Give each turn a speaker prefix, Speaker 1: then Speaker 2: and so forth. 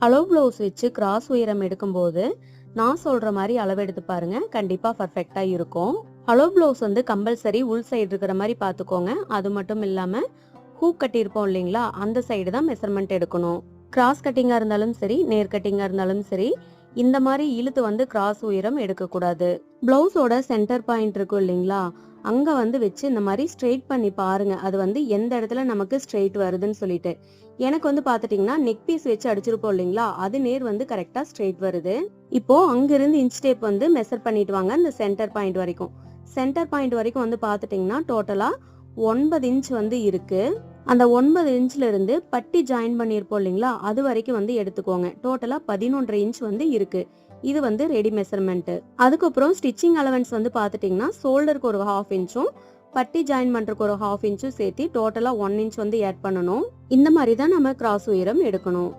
Speaker 1: அளவு ப்ளவுஸ் வச்சு கிராஸ் உயரம் எடுக்கும்போது நான் சொல்ற மாதிரி அளவு எடுத்து பாருங்க, கண்டிப்பா பர்ஃபெக்டா இருக்கும். அளவு ப்ளவுஸ் வந்து கம்பல்சரி உள் சைடு இருக்கிற மாதிரி பாத்துக்கோங்க. அது மட்டும் இல்லாம ஹூக் கட்டி இருப்போம் இல்லைங்களா, அந்த சைடு தான் மெஷர்மெண்ட் எடுக்கணும். கிராஸ் கட்டிங்கா இருந்தாலும் சரி, நேர் கட்டிங்கா இருந்தாலும் சரி, இந்த மாதிரி இழுத்து வந்து கிராஸ் உயரம் எடுக்க கூடாது. பிளவுஸோட சென்டர் பாயிண்ட் இருக்கும் இல்லைங்களா, அங்க வந்து வச்சு இந்த மாதிரி ஸ்ட்ரெயிட் பண்ணி பாருங்க. அது வந்து எந்த இடத்துல நமக்கு ஸ்ட்ரெயிட் வருதுன்னு சொல்லிட்டு. எனக்கு வந்து பாத்துட்டீங்கன்னா நெக் பீஸ் வச்சு அடிச்சிருப்போம் இல்லைங்களா, அது நேர் வந்து கரெக்டா ஸ்ட்ரெயிட் வருது. இப்போ அங்கிருந்து இன்ச் டேப் வந்து மெஷர் பண்ணிட்டு வாங்க இந்த சென்டர் பாயிண்ட் வரைக்கும். சென்டர் பாயிண்ட் வரைக்கும் வந்து பாத்துட்டீங்கன்னா டோட்டலா 9 இன்ச் வந்து இருக்கு. அந்த 9 இன்ச்ல இருந்து பட்டி ஜாயின் பண்ணியிருப்போம் இல்லைங்களா, அது வரைக்கும் வந்து எடுத்துக்கோங்க. டோட்டலா 11.5 இன்ச் வந்து இருக்கு. இது வந்து ரெடி மெஷர்மெண்ட். அதுக்கப்புறம் ஸ்டிச்சிங் அலவன்ஸ் வந்து பாத்துட்டீங்கன்னா ஷோல்டருக்கு ஒரு 1/2 இன்ச்சும் பட்டி ஜாயின் பண்றதுக்கு ஒரு 1/2 இன்ச்சும் சேர்த்து டோட்டலா 1 இன்ச் வந்து ஆட் பண்ணணும். இந்த மாதிரி தான் நம்ம கிராஸ் உயரம் எடுக்கணும்.